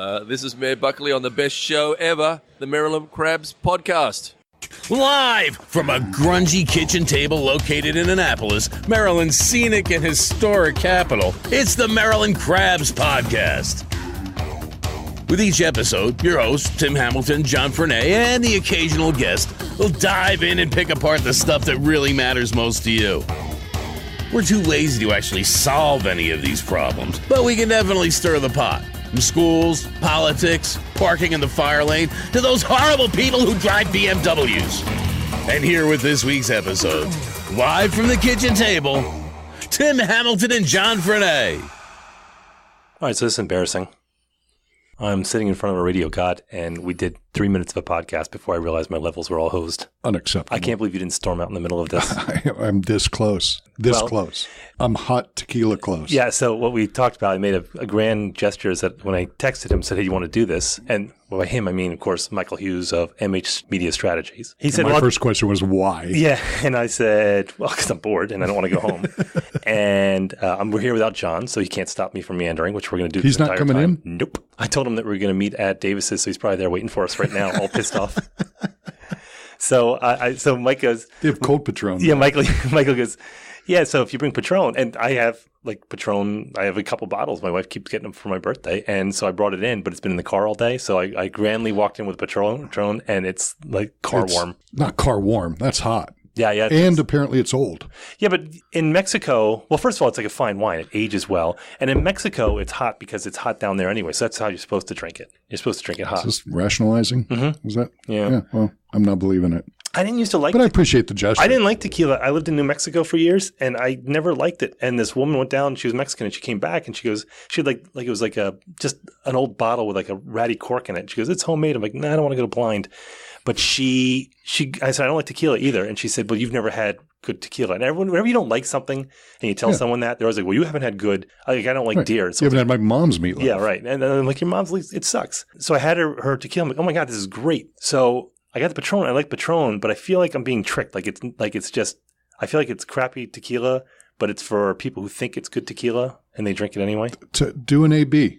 This is Mayor Buckley on the best show ever, the Maryland Crabs Podcast. Live from a grungy kitchen table located in Annapolis, Maryland's scenic and historic capital, it's the Maryland Crabs Podcast. With each episode, your hosts, Tim Hamilton, John Frenay, and the occasional guest will dive in and pick apart the stuff that really matters most to you. We're too lazy to actually solve any of these problems, but we can definitely stir the pot. From schools, politics, parking in the fire lane, to those horrible people who drive BMWs. And here with this week's episode, live from the kitchen table, Tim Hamilton and John Frenay. All right, so this is embarrassing. I'm sitting in front of a radio god, and we did 3 minutes of a podcast before I realized my levels were all hosed. Unacceptable. I can't believe you didn't storm out in the middle of this. I'm this close. Close. I'm hot tequila close. Yeah, so what we talked about, I made a grand gesture is that when I texted him, said, hey, you want to do this? And by him, I mean, of course, Michael Hughs of MH Media Strategies. He said, my first question was why? Yeah, and I said, well, because I'm bored and I don't want to go home. And we're here without John, so he can't stop me from meandering, which we're going to do He's this not entire coming time. in? Nope. I told him that we were going to meet at Davis's, so he's probably there waiting for us right now, all pissed off. So so Mike goes, They have cold Patron. Yeah, Michael goes, yeah, so if you bring Patron, and I have like Patron, I have a couple bottles. My wife keeps getting them for my birthday, and so I brought it in, but it's been in the car all day. So I grandly walked in with Patron, and it's like car warm. Not car warm. That's hot. Yeah. And apparently it's old. Yeah, but in Mexico, well, first of all, it's like a fine wine. It ages well. And in Mexico, it's hot because it's hot down there anyway. So that's how you're supposed to drink it. You're supposed to drink it hot. Is this rationalizing? Mm-hmm. Is that? Yeah. Well, I'm not believing it. I didn't used to like But I appreciate the gesture. I didn't like tequila. I lived in New Mexico for years, and I never liked it. And this woman went down, she was Mexican, and she came back, and she goes, she had like it was like just an old bottle with like a ratty cork in it. She goes, it's homemade. I'm like, nah, I don't want to go blind. But I said, I don't like tequila either. And she said, well, you've never had good tequila. And everyone, whenever you don't like something and you tell someone that, they're always like, well, you haven't had good. I don't like deer. So you haven't had my mom's meatloaf. Yeah, right. And I'm like, your mom's, it sucks. So I had her tequila. I'm like, oh my God, this is great. So I got the Patron. I like Patron, but I feel like I'm being tricked. I feel like it's crappy tequila, but it's for people who think it's good tequila and they drink it anyway. To do an AB.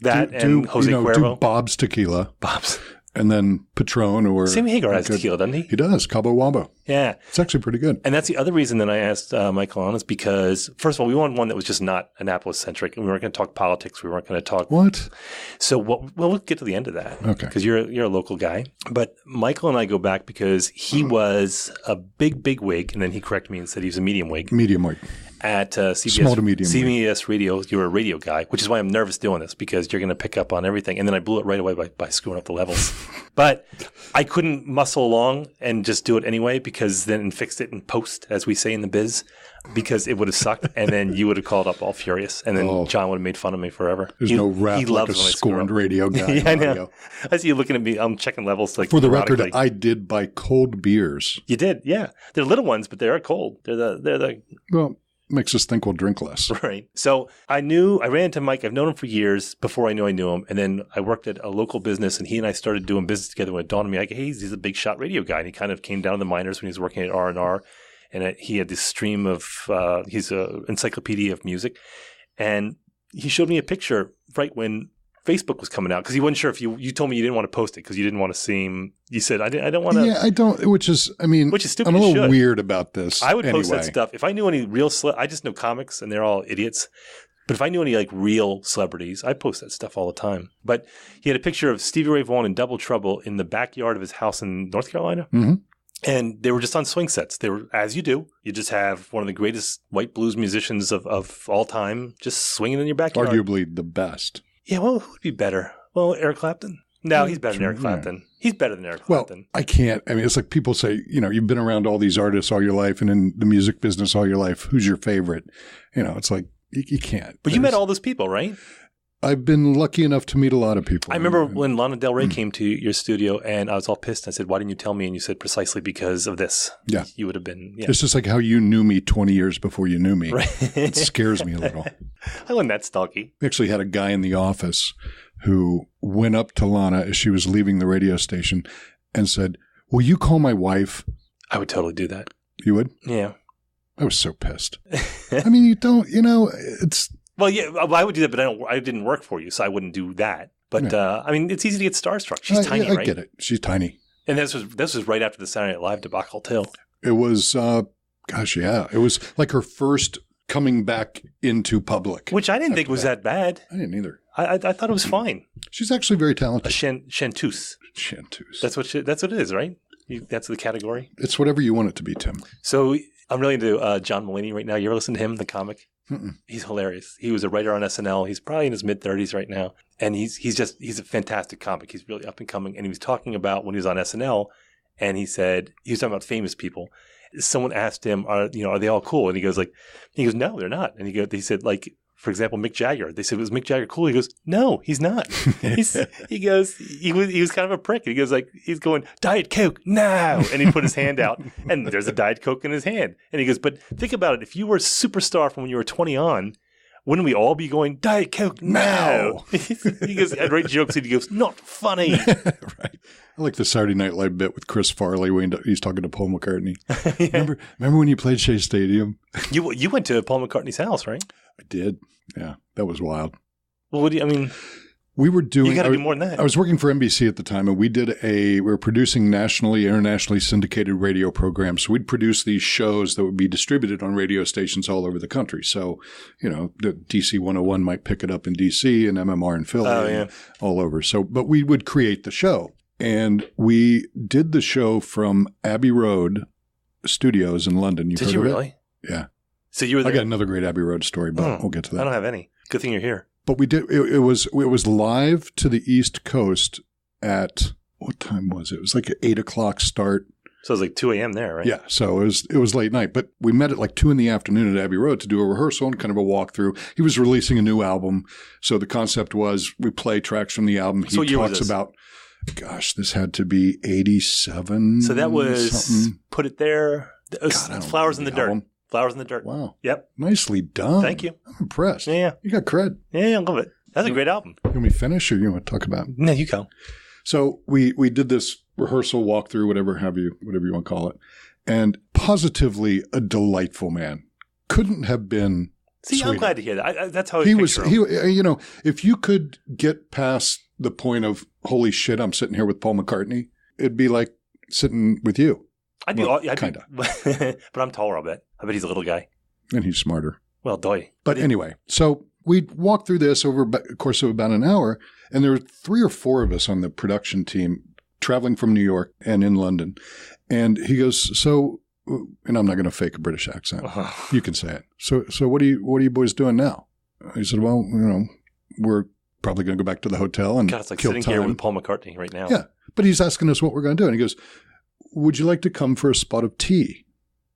And Jose Cuervo. Do Bob's tequila. Bob's. And then Patron or... Sammy Hagar has tequila, doesn't he? He does. Cabo Wabo. Yeah. It's actually pretty good. And that's the other reason that I asked Michael on is because, first of all, we wanted one that was just not Annapolis-centric. And we weren't going to talk politics. We weren't going to talk... What? So we'll get to the end of that. Okay. Because you're a local guy. But Michael and I go back because he was a big wig. And then he corrected me and said he was a medium wig. Medium wig. At CBS, Small to medium CBS Radio, you're a radio guy, which is why I'm nervous doing this because you're going to pick up on everything. And then I blew it right away by screwing up the levels. But I couldn't muscle along and just do it anyway because then fixed it in post, as we say in the biz, because it would have sucked. And then you would have called up all furious. And then John would have made fun of me forever. There's no rap like a scorned radio guy. Yeah, I know. I see you looking at me. I'm checking levels. Like for the record, I did buy cold beers. You did, yeah. They're little ones, but they are cold. They're the well. Makes us think we'll drink less. Right. So I ran into Mike. I've known him for years before I knew him. And then I worked at a local business and he and I started doing business together when it dawned on me, like, hey, he's a big shot radio guy. And he kind of came down to the minors when he was working at R&R. And he had this stream of, he's an encyclopedia of music. And he showed me a picture right when Facebook was coming out because he wasn't sure if you told me you didn't want to post it because you didn't want to seem. You said I don't want to. Yeah, I don't. Which is stupid. I'm a little weird about this. I would post that stuff if I knew any real. I just know comics and they're all idiots. But if I knew any like real celebrities, I'd post that stuff all the time. But he had a picture of Stevie Ray Vaughn in Double Trouble in the backyard of his house in North Carolina. Mm-hmm. And they were just on swing sets. They were, as you do, you just have one of the greatest white blues musicians of all time just swinging in your backyard. Arguably the best. Yeah, well, who would be better? Well, Eric Clapton. No, he's better than Eric Clapton. Yeah. He's better than Eric Clapton. Well, I can't. I mean, it's like people say, you've been around all these artists all your life and in the music business all your life. Who's your favorite? It's like you can't. But you met all those people, right? I've been lucky enough to meet a lot of people. I remember when Lana Del Rey came to your studio and I was all pissed. I said, why didn't you tell me? And you said, precisely because of this. Yeah. You would have been. Yeah. It's just like how you knew me 20 years before you knew me. Right. It scares me a little. I wasn't that stalky. We actually had a guy in the office who went up to Lana as she was leaving the radio station and said, will you call my wife? I would totally do that. You would? Yeah. I was so pissed. I mean, you don't, it's... Well, yeah, I would do that, but I didn't work for you, so I wouldn't do that. But, I mean, it's easy to get starstruck. She's tiny, right? I get it. She's tiny. And this was right after the Saturday Night Live debacle, too. It was, it was like her first coming back into public. Which I didn't think was that bad. I didn't either. I thought it was fine. She's actually very talented. A chanteuse. Chanteuse. That's what it is, right? That's the category. It's whatever you want it to be, Tim. So I'm really into John Mulaney right now. You ever listen to him, the comic? Mm-mm. He's hilarious. He was a writer on SNL. He's probably in his mid-30s right now. And he's a fantastic comic. He's really up and coming. And he was talking about when he was on SNL, and he was talking about famous people. Someone asked him, are they all cool? And he goes, no, they're not. And he said, like, for example, Mick Jagger. They said, was Mick Jagger cool? He goes, no, he's not. He goes, he was kind of a prick. He goes, like, he's going, Diet Coke, no. And he put his hand out, and there's a Diet Coke in his hand. And he goes, but think about it. If you were a superstar from when you were 20 on, wouldn't we all be going, Diet Coke, no? He goes, I'd write jokes, and he goes, not funny. Right. I like the Saturday Night Live bit with Chris Farley when he's talking to Paul McCartney. Yeah. Remember when you played Shea Stadium? You went to Paul McCartney's house, right? I did. Yeah, that was wild. Well, we were doing. You got to do more than that. I was working for NBC at the time, and we were producing nationally, internationally syndicated radio programs. So we'd produce these shows that would be distributed on radio stations all over the country. So, the DC 101 might pick it up in DC and MMR in Philly, and all over. So, but we would create the show, and we did the show from Abbey Road Studios in London. Did you really? Yeah. So you were there? I got another great Abbey Road story, but we'll get to that. I don't have any. Good thing you're here. But we did. It was live to the East Coast at what time was it? It was like an 8:00 start. So it was like 2 a.m. there, right? Yeah. So it was late night, but we met at like 2 p.m. at Abbey Road to do a rehearsal and kind of a walkthrough. He was releasing a new album, so the concept was we play tracks from the album. He talks about. Gosh, this had to be 87. So that was something. Put it there. Flowers in the Dirt. Flowers in the Dirt. Wow. Yep. Nicely done. Thank you. I'm impressed. Yeah. You got cred. Yeah, I love it. That's a great album. You want me to finish or you want to talk about it? No, you go. So we did this rehearsal walkthrough, whatever you want to call it, and positively a delightful man. Couldn't have been sweeter. I'm glad to hear that. That's how he was. If you could get past the point of holy shit, I'm sitting here with Paul McCartney, it'd be like sitting with you. I do. Well, kind of. But I'm taller, I bet. I bet he's a little guy. And he's smarter. Well, doy. But anyway, so we walked through this over a course of about an hour, and there were 3 or 4 of us on the production team traveling from New York and in London. And he goes, so, and I'm not going to fake a British accent. You can say it. So what are you boys doing now? He said, well, we're probably going to go back to the hotel and God, it's like kill sitting time here with Paul McCartney right now. Yeah. But he's asking us what we're going to do. And he goes, would you like to come for a spot of tea?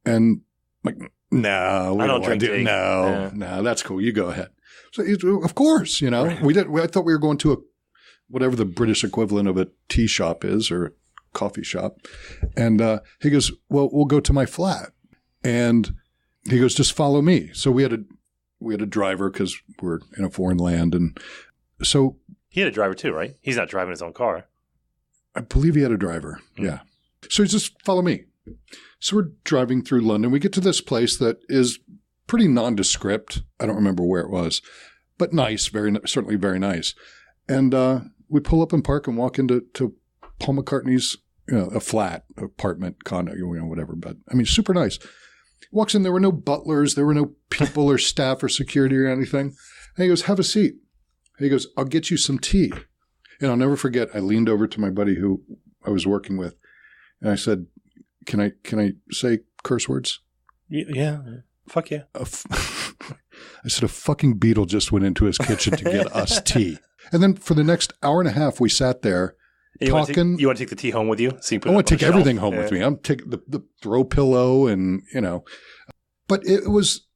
And I'm like, no, we I don't want drink to do tea. No, that's cool. You go ahead. So of course, Right. I thought we were going to whatever the British equivalent of a tea shop is or a coffee shop. And he goes, well, we'll go to my flat. And he goes, just follow me. So we had a driver because we're in a foreign land. And so he had a driver too, right? He's not driving his own car. I believe he had a driver. Mm. Yeah. So he just follow me. So we're driving through London. We get to this place that is pretty nondescript. I don't remember where it was, but nice, certainly very nice. And we pull up and park and walk into Paul McCartney's, a flat, apartment, condo, whatever. But I mean, super nice. Walks in. There were no butlers. There were no people or staff or security or anything. And he goes, have a seat. He goes, I'll get you some tea. And I'll never forget, I leaned over to my buddy who I was working with, and I said, can I say curse words? Yeah. Fuck yeah. I said, a fucking beetle just went into his kitchen to get us tea. And then for the next hour and a half, we sat there talking. You want to take the tea home with you? So you put I want to take everything shelf. home with me. I'm taking the throw pillow and, But it was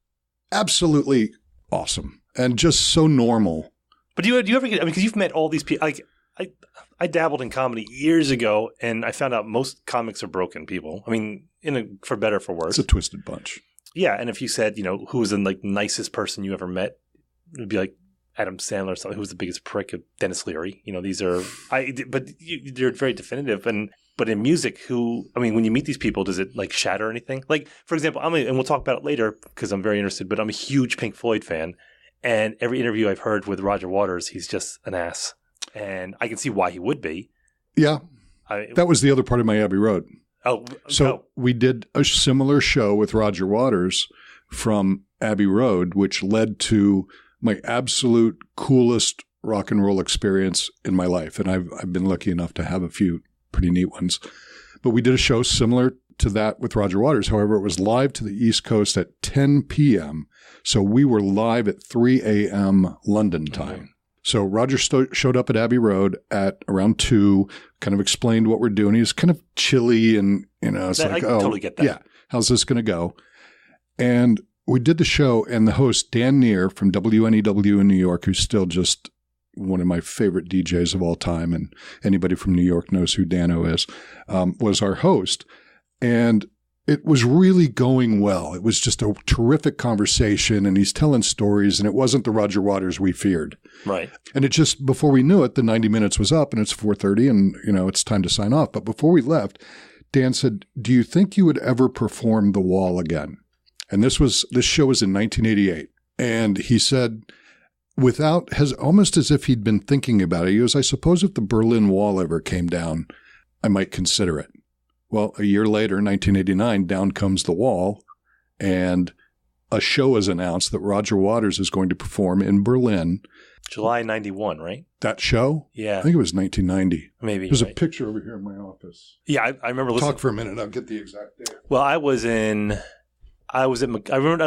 absolutely awesome and just so normal. But do you ever get, because you've met all these people, like, I dabbled in comedy years ago, and I found out most comics are broken people. I mean, for better or for worse. It's a twisted bunch. Yeah, and if you said, who was the nicest person you ever met, it would be like Adam Sandler or something. Who was the biggest prick? Dennis Leary. These are but they're very definitive. But in music, when you meet these people, does it like shatter anything? Like, for example, and we'll talk about it later because I'm very interested. But I'm a huge Pink Floyd fan, and every interview I've heard with Roger Waters, he's just an ass. and I can see why he would be. Yeah. That was the other part of my Abbey Road. We did a similar show with Roger Waters from Abbey Road, which led to my absolute coolest rock and roll experience in my life. And I've been lucky enough to have a few pretty neat ones. But we did a show similar to that with Roger Waters. However, it was live to the East Coast at 10 p.m. So we were live at 3 a.m. London time. Mm-hmm. So Roger showed up at Abbey Road at around 2, kind of explained what we're doing. He was kind of chilly and, it's I totally get that. Yeah, how's this going to go? And we did the show, and the host, Dan Neer from WNEW in New York, who's still just one of my favorite DJs of all time, and anybody from New York knows who Dano is, was our host. And it was really going well. It was just a terrific conversation, and he's telling stories, and it wasn't the Roger Waters we feared. Right. And it just, before we knew it, the 90 minutes was up, and it's 4:30, and, it's time to sign off. But before we left, Dan said, "Do you think you would ever perform The Wall again?" And this show was in 1988. And he said, almost as if he'd been thinking about it, he goes, "I suppose if the Berlin Wall ever came down, I might consider it." Well, a year later, 1989, down comes the wall, and a show is announced that Roger Waters is going to perform in Berlin. July 91, right? That show? Yeah. I think it was 1990. Maybe. There's a picture over here in my office. Yeah, I remember listening. Talk for a minute. I'll get the exact date. Well, I don't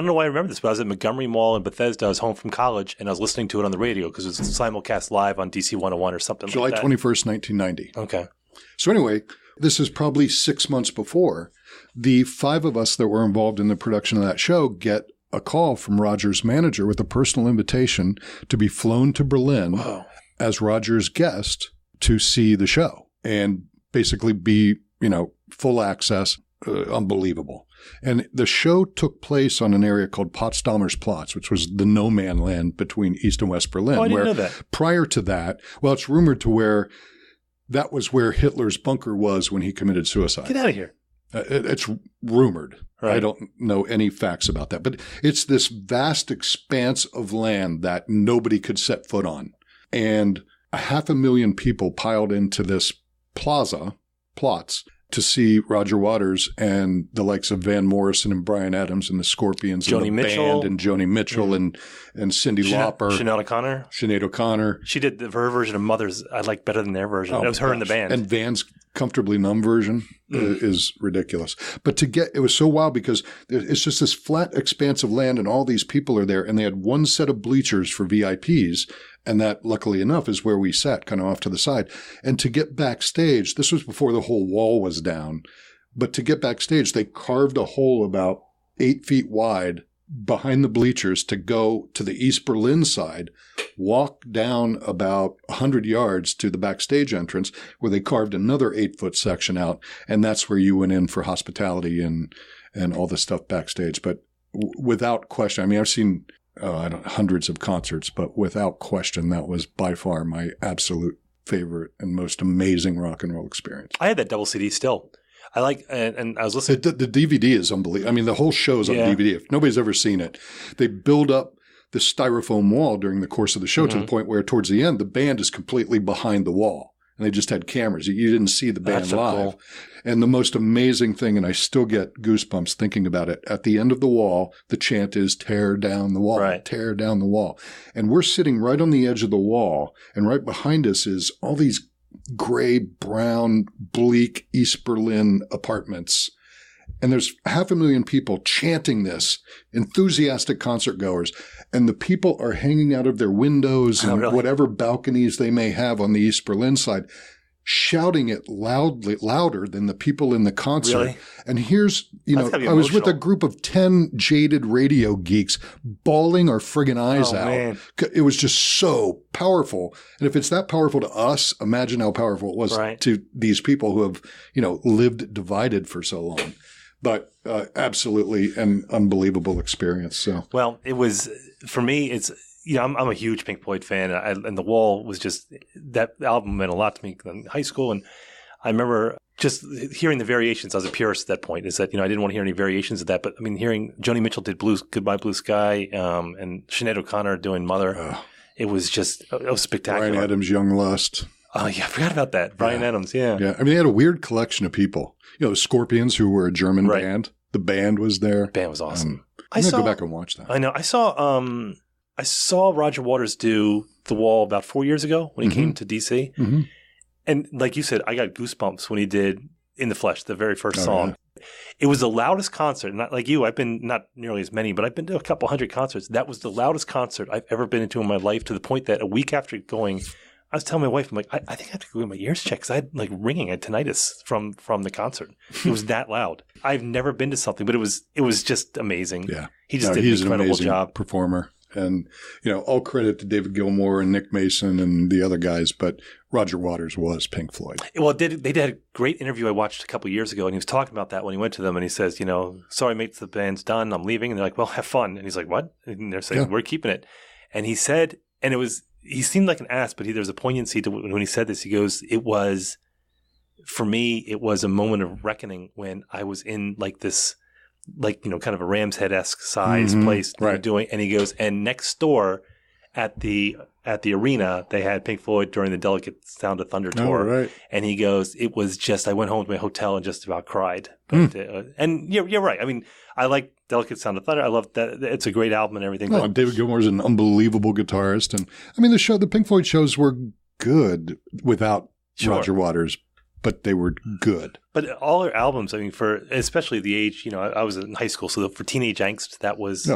know why I remember this, but I was at Montgomery Mall in Bethesda. I was home from college, and I was listening to it on the radio because it was simulcast live on DC 101 or something July like that. July 21st, 1990. Okay. So anyway, this is probably 6 months before. The 5 of us that were involved in the production of that show get a call from Roger's manager with a personal invitation to be flown to Berlin as Roger's guest to see the show and basically be, full access. Unbelievable. And the show took place on an area called Potsdamer's Platz, which was the no man land between East and West Berlin. Oh, I didn't know that. Prior to that, it's rumored to that was where Hitler's bunker was when he committed suicide. Get out of here. It's rumored. Right. I don't know any facts about that. But it's this vast expanse of land that nobody could set foot on. And 500,000 people piled into this Platz, to see Roger Waters and the likes of Van Morrison and Bryan Adams and the Scorpions and the band and Joni Mitchell and Cyndi Lauper. Sinead O'Connor. She did her version of Mother's I like better than their version. It was her in the band. And Van's Comfortably Numb version is ridiculous. But it was so wild because it's just this flat expanse of land and all these people are there, and they had one set of bleachers for VIPs. And that, luckily enough, is where we sat, kind of off to the side. And to get backstage, this was before the whole wall was down, but to get backstage, they carved a hole about 8 feet wide behind the bleachers to go to the East Berlin side, walk down about 100 yards to the backstage entrance, where they carved another 8-foot section out. And that's where you went in for hospitality and all the stuff backstage. But without question, I've seen hundreds of concerts, but without question, that was by far my absolute favorite and most amazing rock and roll experience. I had that double CD still. I like, and I was listening. The DVD is unbelievable. The whole show's on DVD. If nobody's ever seen it, they build up the styrofoam wall during the course of the show to the point where towards the end, the band is completely behind the wall. And they just had cameras. You didn't see the band live. Cool. And the most amazing thing, and I still get goosebumps thinking about it, at the end of the wall, the chant is "Tear down the wall, tear down the wall." And we're sitting right on the edge of the wall, and right behind us is all these gray, brown, bleak East Berlin apartments. And there's 500,000 people chanting this, enthusiastic concert goers. And the people are hanging out of their windows and whatever balconies they may have on the East Berlin side, shouting it louder than the people in the concert. Really? And here's, I was with a group of 10 jaded radio geeks bawling our friggin' eyes out. Man. It was just so powerful. And if it's that powerful to us, imagine how powerful it was to these people who have, lived divided for so long. But absolutely an unbelievable experience. So, well, it was for me. It's I'm a huge Pink Floyd fan, and The Wall was just that album meant a lot to me in high school. And I remember just hearing the variations. I was a purist at that point. Is that I didn't want to hear any variations of that, but hearing Joni Mitchell did Goodbye Blue Sky, and Sinead O'Connor doing Mother. It was spectacular. Bryan Adams' Young Lust. Oh, yeah, I forgot about that. Bryan Adams, yeah. Yeah, I mean, they had a weird collection of people. The Scorpions, who were a German band. The band was there. The band was awesome. I'm going to go back and watch that. I know. I saw Roger Waters do The Wall about 4 years ago when he came to D.C. Mm-hmm. And like you said, I got goosebumps when he did In the Flesh, the very first song. Yeah. It was the loudest concert. Not like you. I've been not nearly as many, but I've been to a couple hundred concerts. That was the loudest concert I've ever been into in my life, to the point that a week after going, I was telling my wife, I'm like, I think I have to go get my ears checked because I had like ringing. I had tinnitus from the concert. It was that loud. I've never been to something, but it was just amazing. Yeah. He just did an incredible job. Performer. And, all credit to David Gilmour and Nick Mason and the other guys, but Roger Waters was Pink Floyd. Well, they did a great interview I watched a couple of years ago, and he was talking about that when he went to them, and he says, sorry, mates, the band's done. I'm leaving. And they're like, well, have fun. And he's like, what? And they're saying, we're keeping it. And he said, and he seemed like an ass, but there was a poignancy to when he said this. He goes, for me, it was a moment of reckoning when I was in like this, kind of a Ram's Head-esque size place doing, and he goes, and next door at the arena, they had Pink Floyd during the Delicate Sound of Thunder tour. Oh, right. And he goes, it was just, I went home to my hotel and just about cried. But, and you're right. I mean, I like Delicate Sound of Thunder. I love that. It's a great album and everything. No, David Gilmour is an unbelievable guitarist. And I mean, the Pink Floyd shows were good without Roger Waters, but they were good. But all their albums, I mean, for especially the age, I was in high school, so for Teenage Angst, that was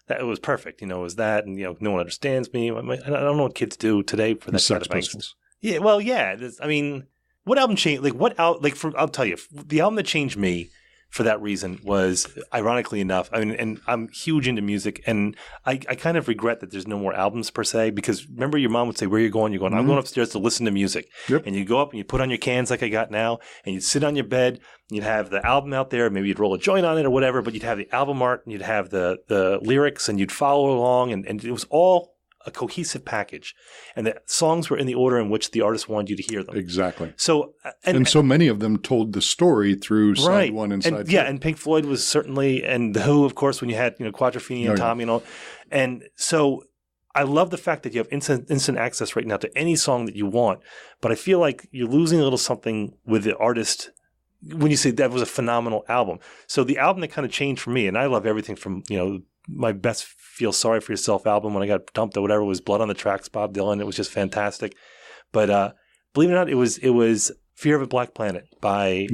that was perfect. It was that, and No One Understands Me. I don't know what kids do today for that kind of angst. Yeah, well, yeah. I mean, what album changed? I'll tell you, the album that changed me for that reason was, ironically enough, I mean, and I'm huge into music, and I kind of regret that there's no more albums per se, because remember your mom would say, where are you going? You're going, I'm going upstairs to listen to music. Yep. And you go up and you put on your cans like I got now, and you'd sit on your bed, and you'd have the album out there, maybe you'd roll a joint on it or whatever, but you'd have the album art, and you'd have the lyrics, and you'd follow along, and it was all a cohesive package, and the songs were in the order in which the artist wanted you to hear them. Exactly. So, and so many of them told the story through side one and side two. Yeah, and Pink Floyd was certainly, and The Who, of course, when you had Quadrophenia and Tommy and all. And so I love the fact that you have instant access right now to any song that you want, but I feel like you're losing a little something with the artist when you say that was a phenomenal album. So the album that kind of changed for me, and I love everything from, my best Feel Sorry for Yourself album when I got dumped or whatever was Blood on the Tracks, Bob Dylan. It was just fantastic. But believe it or not, it was Fear of a Black Planet by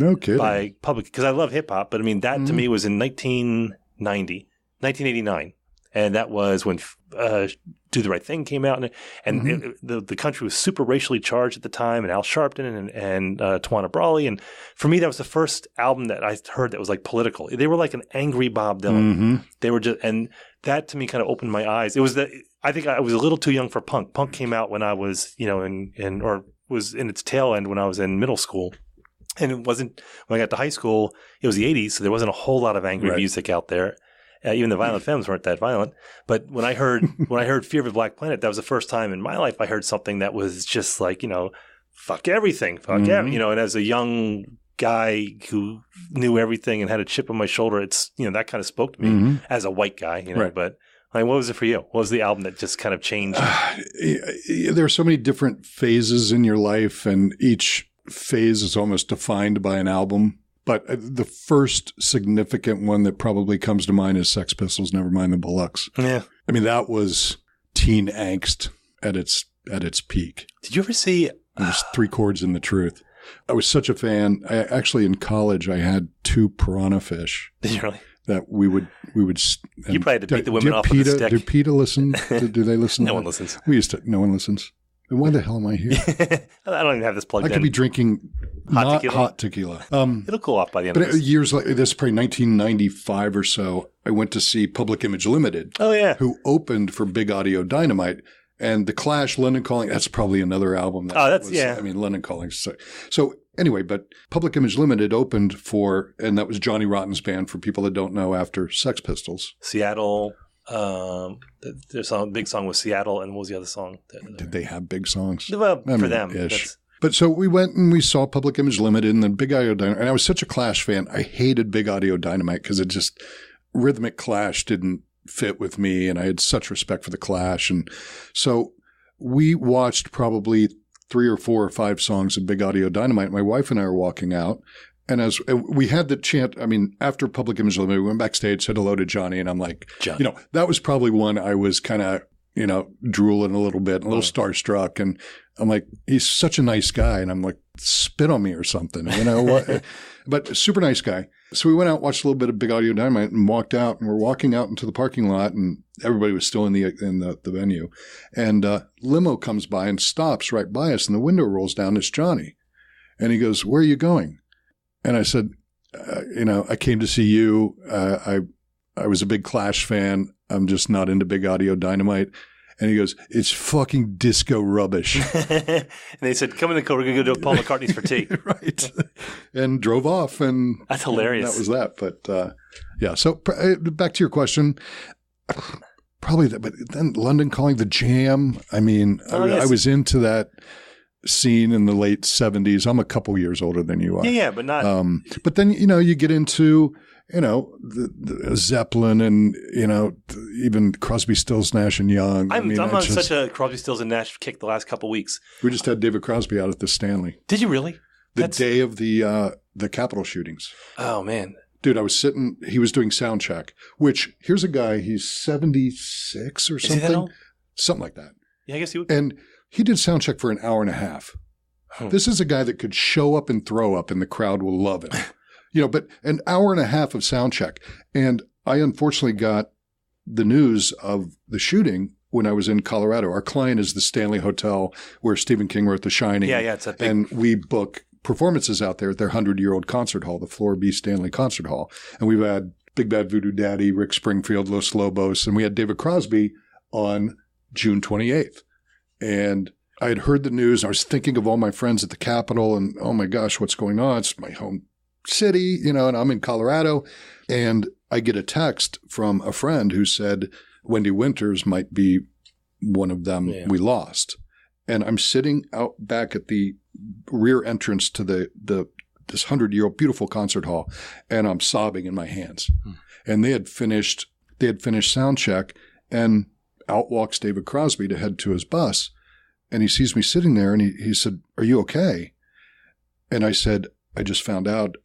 Public, because I love hip hop. But I mean, that to me was in 1989. And that was when Do the Right Thing came out. And the country was super racially charged at the time, and Al Sharpton and Tawana Brawley. And for me, that was the first album that I heard that was like political. They were like an angry Bob Dylan. They were just, and that to me kind of opened my eyes. It was I think I was a little too young for punk. Punk came out when I was, or was in its tail end when I was in middle school. And it wasn't, when I got to high school, it was the 80s, so there wasn't a whole lot of angry music out there. Even the Violent Femmes weren't that violent. But when I heard Fear of a Black Planet, that was the first time in my life I heard something that was just like, fuck everything. Fuck everything. And as a young guy who knew everything and had a chip on my shoulder, it's, that kind of spoke to me as a white guy, But what was it for you? What was the album that just kind of changed? There are so many different phases in your life, and each phase is almost defined by an album. But the first significant one that probably comes to mind is Sex Pistols, Nevermind the Bollocks. Yeah. I mean, that was teen angst at its peak. Did you ever see... It was 3 Chords and the Truth. I was such a fan. Actually, in college, I had 2 piranha fish. Did you really? That we would. You probably had to beat the women off with a stick. Do PETA listen? Do they listen? No one listens. No one listens. And why the hell am I here? I don't even have this plugged in. I could be drinking hot tequila. It'll cool off by the end of this. Years later, this is probably 1995 or so, I went to see Public Image Limited. Oh, yeah. Who opened for Big Audio Dynamite. And The Clash, London Calling, that's probably another album. London Calling. So anyway, but Public Image Limited opened for, and that was Johnny Rotten's band, for people that don't know, after Sex Pistols. Seattle. There's a big song with Seattle, and what was the other song? Did they have big songs? Well, for them. But so we went and we saw Public Image Limited and then Big Audio Dynamite. And I was such a Clash fan. I hated Big Audio Dynamite because it just, rhythmic Clash didn't fit with me, and I had such respect for the Clash. And so we watched probably 3 or 4 or 5 songs of Big Audio Dynamite. My wife and I were walking out, and as we had the chant, I mean, after Public Image Limited, we went backstage, said hello to Johnny, and I'm like, Johnny. That was probably one I was kind of, drooling a little bit, a little starstruck. And I'm like, he's such a nice guy. And I'm like, spit on me or something, what? But super nice guy. So we went out, watched a little bit of Big Audio Dynamite, and walked out. And we're walking out into the parking lot, and everybody was still in the venue. And limo comes by and stops right by us, and the window rolls down. It's Johnny, and he goes, "Where are you going?" And I said, "I came to see you. I was a big Clash fan. I'm just not into Big Audio Dynamite." And he goes, "It's fucking disco rubbish." And they said, "Come in the car. We're going to go to Paul McCartney's for tea." Right. And drove off. And that's hilarious. That was that. But yeah. So back to your question. Probably that. But then London Calling, the Jam. I mean, I was into that scene in the late 70s. I'm a couple years older than you are. Yeah, but not. But then, you get into, the Zeppelin and, even Crosby, Stills, Nash and Young. I'm on such a Crosby, Stills and Nash kick the last couple weeks. We just had David Crosby out at the Stanley. Did you really? The day of the Capitol shootings. Oh, man. Dude, I was sitting, he was doing sound check, which here's a guy, he's 76 or something. Is he that old? Something like that. Yeah, I guess he would. And he did sound check for an hour and a half. This is a guy that could show up and throw up and the crowd will love it. But an hour and a half of sound check. And I unfortunately got the news of the shooting when I was in Colorado. Our client is the Stanley Hotel where Stephen King wrote The Shining. Yeah, it's a big. And we book performances out there at their 100-year-old concert hall, the Flora B. Stanley Concert Hall. And we've had Big Bad Voodoo Daddy, Rick Springfield, Los Lobos, and we had David Crosby on June 28th. And I had heard the news. I was thinking of all my friends at the Capitol and, oh my gosh, what's going on? It's my home city, and I'm in Colorado. And I get a text from a friend who said Wendy Winters might be one of them we lost. And I'm sitting out back at the rear entrance to this 100-year-old beautiful concert hall, and I'm sobbing in my hands. And they had finished sound check, and out walks David Crosby to head to his bus. And he sees me sitting there, and he said, "Are you okay?" And I said, "I just found out,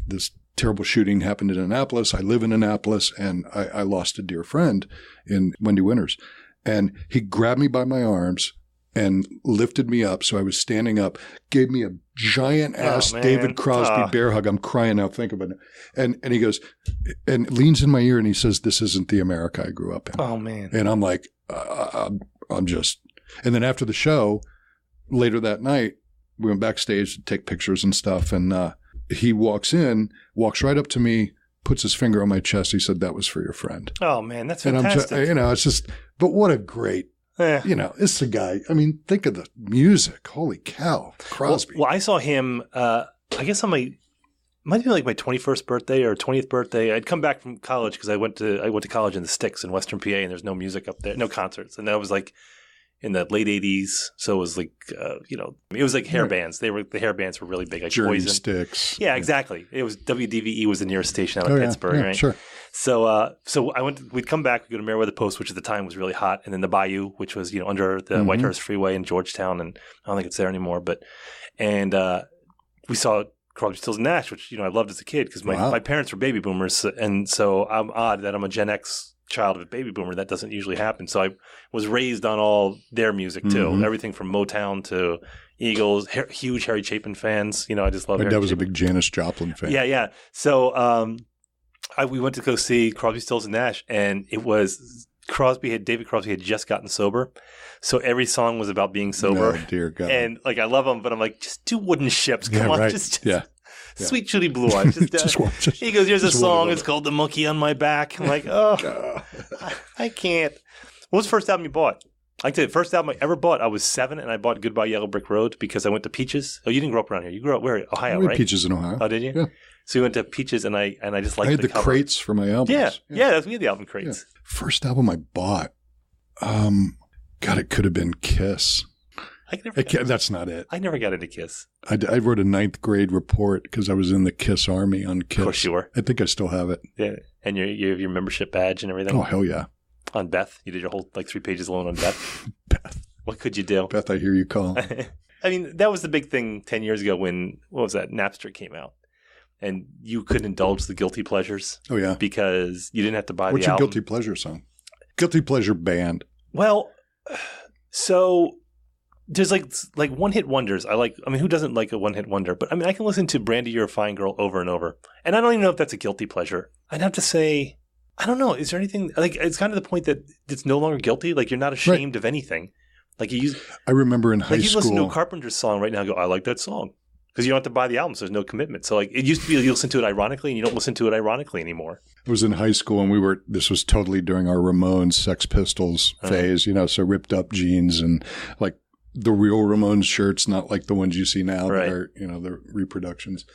this terrible shooting happened in Annapolis. I live in Annapolis, and I lost a dear friend in Wendy Winters." And he grabbed me by my arms and lifted me up. So I was standing up, gave me a giant ass David Crosby bear hug. I'm crying now, think about it. And he goes, and leans in my ear and he says, "This isn't the America I grew up in." Oh, man. And I'm like, I'm just, and then after the show, later that night, we went backstage to take pictures and stuff. And he walks right up to me, puts his finger on my chest. He said, "That was for your friend." Oh, man, that's and fantastic. It's just, but what a great, it's the guy. I mean, think of the music. Holy cow, Crosby. Well, I saw him, I guess on might be like my 21st birthday or 20th birthday. I'd come back from college because I went to college in the sticks in Western PA, and there's no music up there, no concerts. And that was like in the late 80s. So it was like, it was like hair bands. The hair bands were really big. Like Journey Poison. Sticks. Yeah, exactly. It was WDVE was the nearest station out of Pittsburgh, right? Sure. So we'd come back, we'd go to Meriwether Post, which at the time was really hot, and then the Bayou, which was, under the Whitehurst Freeway in Georgetown, and I don't think it's there anymore, we saw Crosby, Stills and Nash, which, I loved as a kid because my parents were baby boomers, and so I'm odd that I'm a Gen X child of a baby boomer. That doesn't usually happen. So I was raised on all their music too, everything from Motown to Eagles, huge Harry Chapin fans. I just love. My dad was a big Janis Joplin fan. Yeah. So we went to go see Crosby, Stills and Nash, and it was David Crosby had just gotten sober. So every song was about being sober. Oh, dear God. And I love him, but I'm like, just do Wooden Ships. Come on. Right. Just yeah. Sweet Judy Blue Eyes. He goes, "Here's a song. It's called The Monkey on My Back." I'm like, oh, I can't. What was the first album you bought? I tell you, the first album I ever bought, I was 7, and I bought Goodbye Yellow Brick Road because I went to Peaches. Oh, you didn't grow up around here. You grew up where? Ohio, right? Peaches in Ohio. Oh, did you? Yeah. So we went to Peaches, and I just liked I had the cover. crates for my albums. Yeah, we had the album crates. Yeah. First album I bought, God, it could have been Kiss. That's not it. I never got into Kiss. I wrote a 9th grade report because I was in the Kiss Army on Kiss. Of course you were. I think I still have it. Yeah, and you have your membership badge and everything. Oh, hell yeah. On Beth? You did your whole 3 pages alone on Beth? Beth. What could you do? Beth, I hear you call. I mean, that was the big thing 10 years ago when, what was that, Napster came out. And you could indulge the guilty pleasures. Oh, yeah. Because you didn't have to buy What's the album. your guilty pleasure song? Guilty pleasure band. Well, so there's like one-hit wonders. Who doesn't like a one-hit wonder? But I mean, I can listen to Brandy, You're a Fine Girl over and over. And I don't even know if that's a guilty pleasure. I'd have to say, I don't know. Is there anything, it's kind of the point that it's no longer guilty. Like, you're not ashamed of anything. Like, I remember in high school. You listen to a Carpenter's song right now and go, I like that song. Because you don't have to buy the album, so there's no commitment. So, like, it used to be you listen to it ironically, and you don't listen to it ironically anymore. I was in high school, and this was totally during our Ramones, Sex Pistols phase, so ripped up jeans and, like, the real Ramones shirts, not like the ones you see now that are, the reproductions.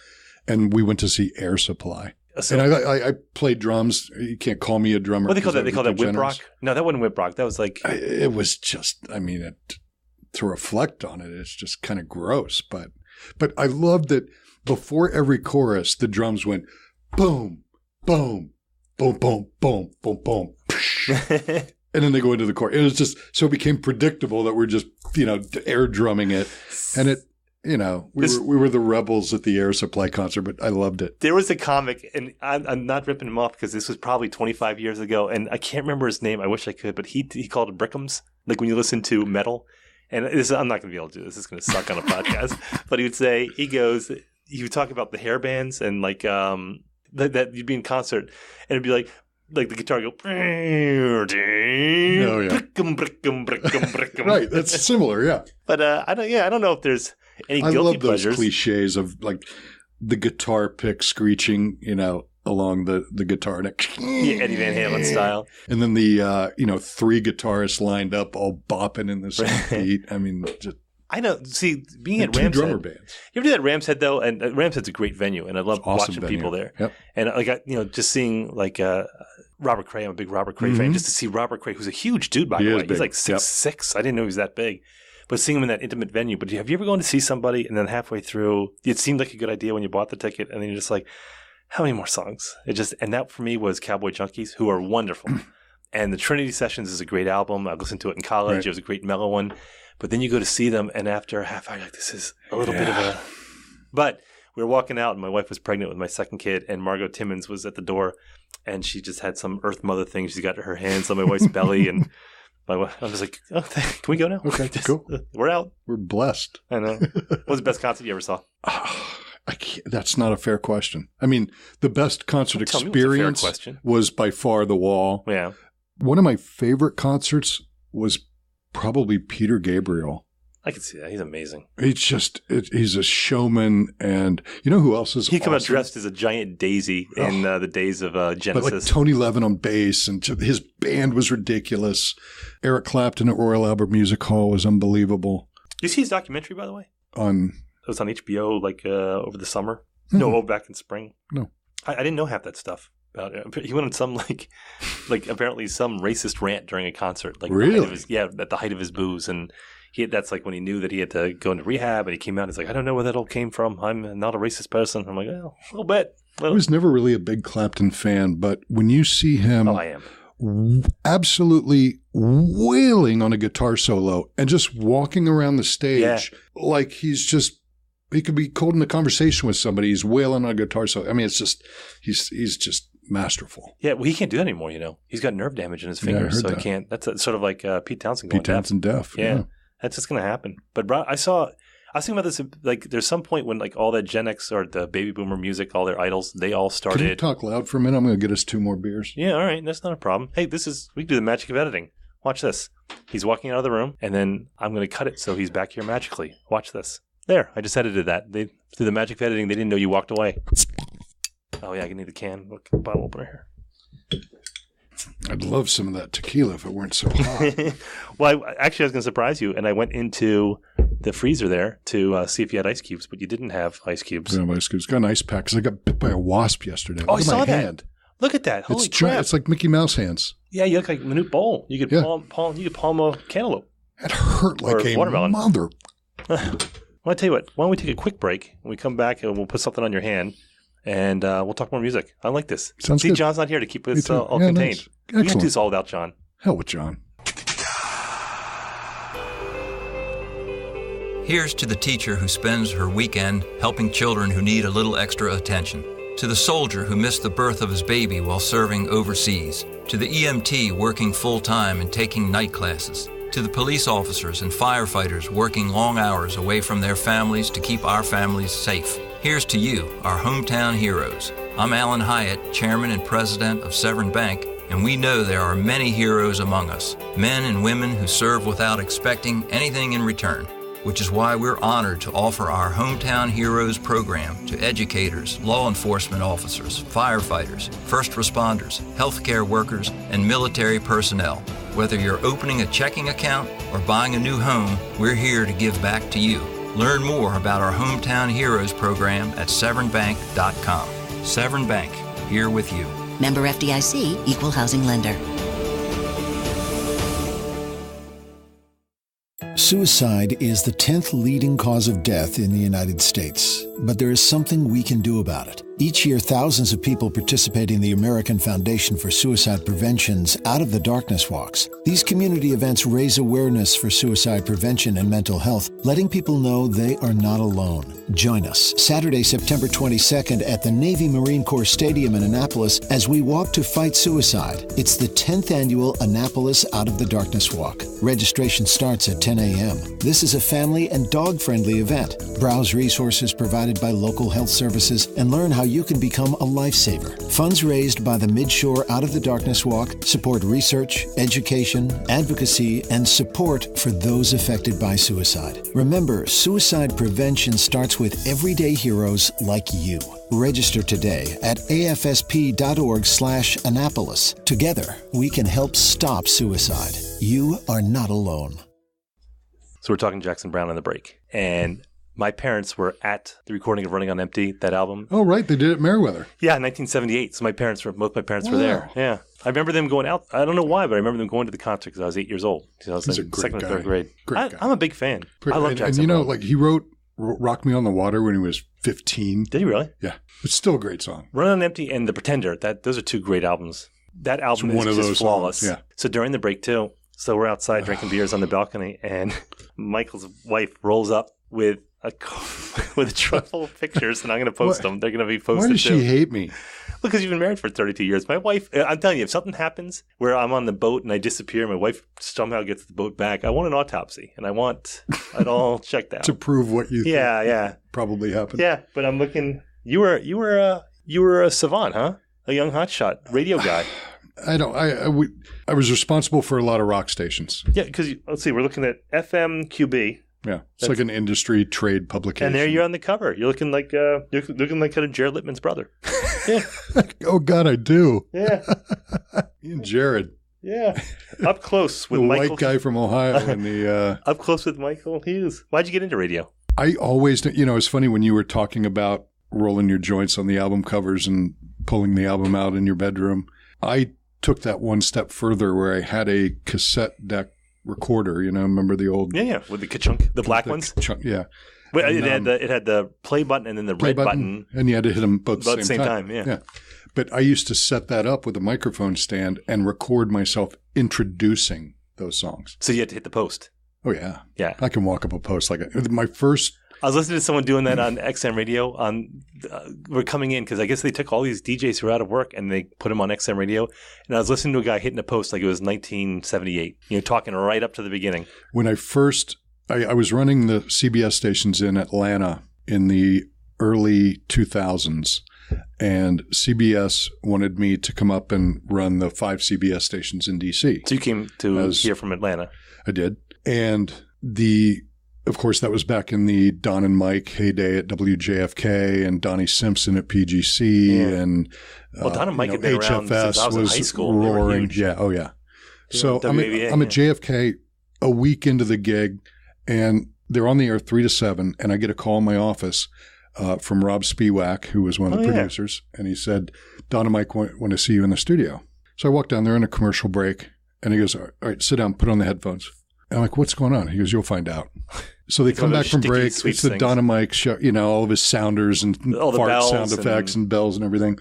And we went to see Air Supply. So, and I played drums. You can't call me a drummer. What do they call that? They call that whip rock? No, that wasn't whip rock. That was like... It was just, to reflect on it, it's just kind of gross, But I loved that before every chorus, the drums went boom, boom, boom, boom, boom, boom, boom. And then they go into the chorus. It was just, so it became predictable that we're just, air drumming it. And it, we were the rebels at the Air Supply concert, but I loved it. There was a comic, and I'm not ripping him off because this was probably 25 years ago, and I can't remember his name. I wish I could, but he called it Brickums. Like when you listen to metal. And I'm not going to be able to do this. It's going to suck on a podcast. But he would say, he would talk about the hair bands and like that you'd be in concert and it'd be like the guitar go. Oh, yeah. Right. That's similar. Yeah. But I don't know if there's any guilty pleasures. I love pleasures. Those cliches of like the guitar pick screeching, along the guitar neck. Yeah, Eddie Van Halen style. And then the 3 guitarists lined up all bopping in the same beat. I mean, just I know. See, being at 2 Ram's drummer Head, bands. You ever do that at Ram's Head though? And Ram's Head's a great venue, and I love awesome watching venue. people there. Yep. And just seeing like Robert Cray. I'm a big Robert Cray fan. Just to see Robert Cray, who's a huge dude by the way. He's like 6'6". I didn't know he was that big. But seeing him in that intimate venue. But have you ever gone to see somebody and then halfway through, it seemed like a good idea when you bought the ticket, and then you're just like, how many more songs? And that for me was Cowboy Junkies, who are wonderful. And the Trinity Sessions is a great album. I listened to it in college. Right. It was a great mellow one. But then you go to see them, and after a half hour, you're like, this is a little bit of a... But we were walking out, and my wife was pregnant with my second kid, and Margot Timmons was at the door, and she just had some Earth Mother thing. She's got her hands on my wife's belly, and my wife, I was like, oh, can we go now? Okay, cool. We're out. We're blessed. I know. What was the best concert you ever saw? That's not a fair question. I mean, the best concert experience was by far The Wall. Yeah. One of my favorite concerts was probably Peter Gabriel. I can see that. He's amazing. He's a showman. And you know who else is He came out dressed as a giant daisy in the days of Genesis. But like Tony Levin on bass, and his band was ridiculous. Eric Clapton at Royal Albert Music Hall was unbelievable. You see his documentary, by the way? It was on HBO over the summer. Mm-hmm. No, back in spring. No. I didn't know half that stuff about it. He went on some like apparently some racist rant during a concert. Like really? At the height of his booze. And that's like when he knew that he had to go into rehab, and he came out and he's like, I don't know where that all came from. I'm not a racist person. I'm like, well, a little bit. I was never really a big Clapton fan, but when you see him I am. Absolutely wailing on a guitar solo and just walking around the stage like he could be holding a conversation with somebody. He's wailing on a guitar solo. I mean, it's just he's just masterful. Yeah, well, he can't do that anymore. He's got nerve damage in his fingers, so he can't. That's sort of like Pete Townsend going deaf. Yeah, that's just going to happen. But I was thinking about this. Like, there's some point when like all that Gen X or the baby boomer music, all their idols, they all started. Can you talk loud for a minute? I'm going to get us 2 more beers. Yeah, all right, that's not a problem. Hey, we can do the magic of editing. Watch this. He's walking out of the room, and then I'm going to cut it so he's back here magically. Watch this. There, I just edited that. Through the magic of editing, they didn't know you walked away. Oh, yeah, I can need the can. Look, bottle opener here. I'd love some of that tequila if it weren't so hot. Well, actually, I was going to surprise you, and I went into the freezer there to see if you had ice cubes, but you didn't have ice cubes. I don't have ice cubes. Got an ice pack because I got bit by a wasp yesterday. Oh, I saw that. Hand. Look at that. Holy crap. It's like Mickey Mouse hands. Yeah, you look like Minute Bowl. You could palm a cantaloupe. It hurt like a watermelon. mother. Well, I tell you what. Why don't we take a quick break? When we come back, and we'll put something on your hand, and we'll talk more music. I like this. Sounds See, good. John's not here to keep us all Yeah, contained. nice. We can't do Excellent. this all without John. Hell with John. Here's to the teacher who spends her weekend helping children who need a little extra attention. To the soldier who missed the birth of his baby while serving overseas. To the EMT working full-time and taking night classes. To the police officers and firefighters working long hours away from their families to keep our families safe. Here's to you, our hometown heroes. I'm Alan Hyatt, Chairman and President of Severn Bank, and we know there are many heroes among us. Men and women who serve without expecting anything in return. Which is why we're honored to offer our Hometown Heroes program to educators, law enforcement officers, firefighters, first responders, healthcare workers, and military personnel. Whether you're opening a checking account or buying a new home, we're here to give back to you. Learn more about our Hometown Heroes program at severnbank.com. Severn Bank, here with you. Member FDIC, Equal Housing Lender. Suicide is the 10th leading cause of death in the United States, but there is something we can do about it. Each year, thousands of people participate in the American Foundation for Suicide Prevention's Out of the Darkness Walks. These community events raise awareness for suicide prevention and mental health, letting people know they are not alone. Join us Saturday, September 22nd at the Navy Marine Corps Stadium in Annapolis as we walk to fight suicide. It's the 10th annual Annapolis Out of the Darkness Walk. Registration starts at 10 a.m. This is a family and dog-friendly event. Browse resources provided by local health services and learn how you can become a lifesaver. Funds raised by the Midshore Out of the Darkness Walk support research, education, advocacy, and support for those affected by suicide. Remember, suicide prevention starts with everyday heroes like you. Register today at afsp.org/Annapolis. Together, we can help stop suicide. You are not alone. So we're talking Jackson Browne on the break. And my parents were at the recording of Running on Empty, that album. Oh, right. They did it at Meriwether. Yeah, in 1978. So both my parents were Wow. there. Yeah. I remember them going out. I don't know why, but I remember them going to the concert because I was 8 years old. So I was He's a in great second guy. or third grade. Great guy. I'm a big fan. I love Jackson And you know, Browne. like he wrote Rock Me on the Water when he was 15. Did he really? Yeah. It's still a great song. Run on Empty and The Pretender. Those are two great albums. That album It's one is of just those flawless. songs, yeah. So during the break too, so we're outside drinking beers on the balcony, and Michael's wife rolls up with a truck full of pictures, and I'm going to post them. They're going to be posted Why does too. she hate me? Because you've been married for 32 years. My wife, I'm telling you, if something happens where I'm on the boat and I disappear, my wife somehow gets the boat back, I want an autopsy, and I want it all checked out. To prove what you think Yeah. probably happened. Yeah, but I'm looking. You were a savant, huh? A young hotshot radio guy. I was responsible for a lot of rock stations. Yeah, because let's see, we're looking at FMQB, Yeah. It's like an industry trade publication. and there you're on the cover. You're looking like kind of Jared Littman's brother. Yeah, Oh, God, I do. yeah, Ian Jared. yeah. Up close with The Michael. white guy from Ohio. And the Up close with Michael Hughs. Why'd you get into radio? I always, it's funny when you were talking about rolling your joints on the album covers and pulling the album out in your bedroom. I took that one step further where I had a cassette deck recorder. Remember the old Yeah, with the ka-chunk, the black ones. Yeah. Wait, And, it had the play button and then the Play red button. and you had to hit them both About at the same time. yeah. But I used to set that up with a microphone stand and record myself introducing those songs. So you had to hit the post. Oh, yeah. Yeah. I can walk up a post my first. I was listening to someone doing that on XM radio. We're coming in because I guess they took all these DJs who were out of work and they put them on XM radio. And I was listening to a guy hitting a post like it was 1978. Talking right up to the beginning. When I first, I was running the CBS stations in Atlanta in the early 2000s. And CBS wanted me to come up and run the 5 CBS stations in D.C. So you came to here from Atlanta. I did. And of course, that was back in the Don and Mike heyday at WJFK and Donnie Simpson at PGC. Yeah. And Well, Don and Mike had been around since I was in high school. They were roaring. huge. Yeah. Oh, yeah. So I'm WAVA, at JFK a week into the gig, and they're on the air 3 to 7, and I get a call in my office from Rob Spiewak, who was one of the producers, and he said, Don and Mike want to see you in the studio. So I walked down there in a commercial break, and he goes, all right, sit down, put on the headphones. I'm like, what's going on? He goes, you'll find out. So they come one of back those from sticky break. sweet It's the things. Donna Mike show, all of his sounders and All the fart bells sound effects and bells and everything.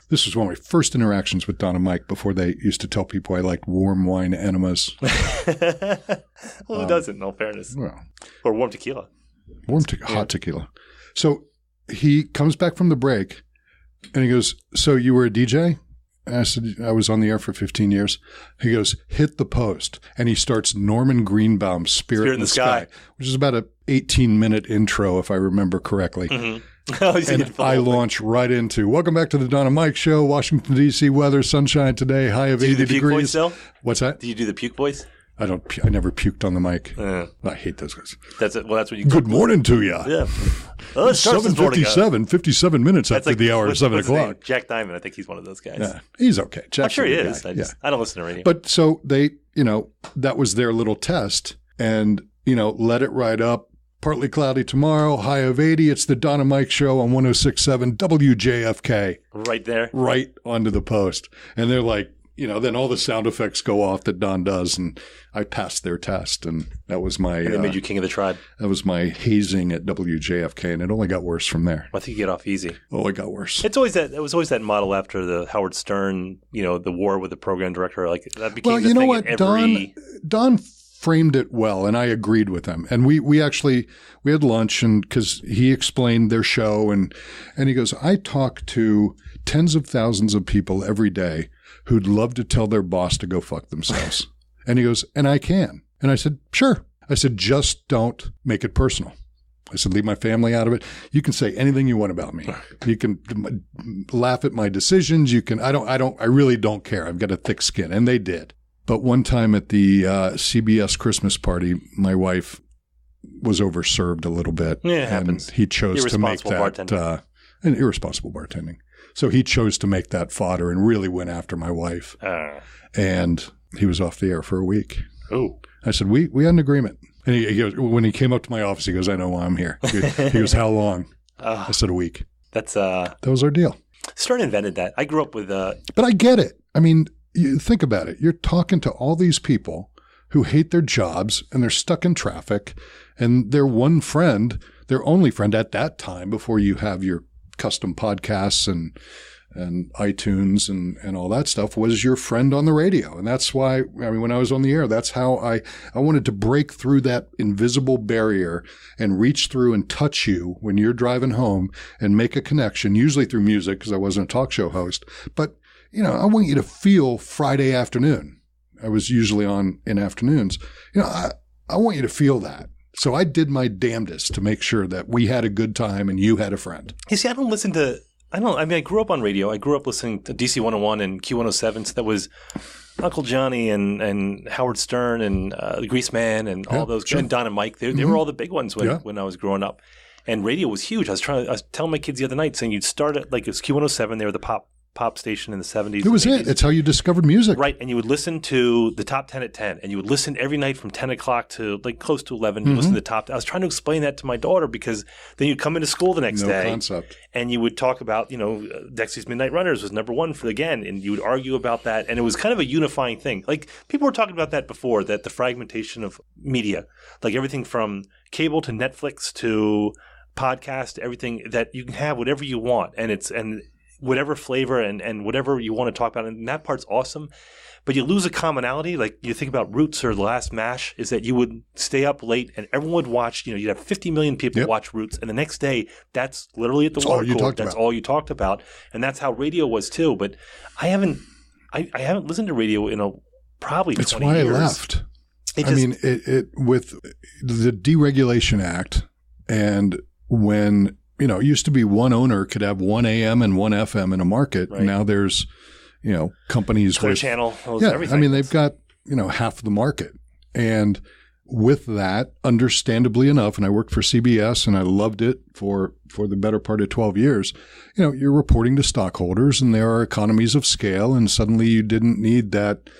This was one of my first interactions with Donna Mike before they used to tell people I liked warm wine enemas. Well, who doesn't, in all fairness? Well, Or warm tequila. hot tequila. So he comes back from the break and he goes, so you were a DJ? And I said, I was on the air for 15 years. He goes, hit the post. And he starts Norman Greenbaum's Spirit in the Sky, which is about a 18-minute intro, if I remember correctly. Mm-hmm. And I launch right into, welcome back to the Donna Mike Show, Washington, D.C. weather, sunshine today, high of 80 Do you do the puke voice degrees. still? What's that? Do you do the puke voice? I never puked on the mic. I hate those guys. That's it. Well, that's what you. Good morning to you. Yeah. Well, it starts this morning. 57 minutes That's after like, the hour of 7 what's his name? o'clock. Jack Diamond. I think he's one of those guys. Yeah, he's okay. I'm Jack's sure a he good is. guy. I don't listen to radio. But so they, that was their little test. And, let it ride up. Partly cloudy tomorrow, high of 80. It's the Donna Mike Show on 106.7 WJFK. Right there. Right onto the post. And they're like, then all the sound effects go off that Don does. And I passed their test. And that was my... And they made you king of the tribe. That was my hazing at WJFK. And it only got worse from there. I think you get off easy. Oh, it got worse. It was always that model after the Howard Stern, the war with the program director. Like that became the thing in every... Don framed it well, and I agreed with him. And we had lunch, and because he explained their show, and he goes, I talk to tens of thousands of people every day who'd love to tell their boss to go fuck themselves. And he goes, and I can. And I said, sure. I said, just don't make it personal. I said, leave my family out of it. You can say anything you want about me. You can laugh at my decisions. You can, I really don't care. I've got a thick skin. And they did. But one time at the CBS Christmas party, my wife was overserved a little bit. Yeah, it happens. He chose to make that an irresponsible bartending. So he chose to make that fodder and really went after my wife. And he was off the air for a week. Oh. I said, we had an agreement. And he goes, when he came up to my office, he goes, I know why I'm here. He goes, how long? I said, a week. That was our deal. Stern invented that. I grew up with... But I get it. I mean... You think about it. You're talking to all these people who hate their jobs and they're stuck in traffic, and their one friend, their only friend at that time before you have your custom podcasts and iTunes and all that stuff, was your friend on the radio. And that's why, when I was on the air, that's how I wanted to break through that invisible barrier and reach through and touch you when you're driving home and make a connection, usually through music because I wasn't a talk show host. But I want you to feel Friday afternoon. I was usually on in afternoons. I want you to feel that. So I did my damnedest to make sure that we had a good time and you had a friend. You see, I grew up on radio. I grew up listening to DC 101 and Q107. So that was Uncle Johnny and Howard Stern and the Grease Man and all those guys. And Don and Mike. They were all the big ones when I was growing up. And radio was huge. I was telling my kids the other night, saying you'd start at, it was Q107. They were the pop station in the 70s. It was it. It's how you discovered music. Right. And you would listen to the top 10 at 10. And you would listen every night from 10 o'clock to close to 11. You listen to the top. I was trying to explain that to my daughter because then you'd come into school the next day. Concept. And you would talk about, Dexy's Midnight Runners was number one and you would argue about that. And it was kind of a unifying thing. People were talking about that before, that the fragmentation of media, everything from cable to Netflix to podcast, everything, that you can have whatever you want. And whatever flavor and whatever you want to talk about. And that part's awesome. But you lose a commonality. You think about Roots or The Last MASH, is that you would stay up late and everyone would watch, you'd have 50 million people watch Roots. And the next day, that's literally at the water cooler. That's all you talked about. And that's how radio was too. But I haven't listened to radio in probably 20 years. It's why I left. With the Deregulation Act, and when... it used to be one owner could have one AM and one FM in a market. Right. Now there's, companies Clear with Channel, everything. They've got, half of the market. And with that, understandably enough, and I worked for CBS and I loved it for the better part of 12 years, you're reporting to stockholders and there are economies of scale, and suddenly you didn't need that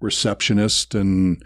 receptionist and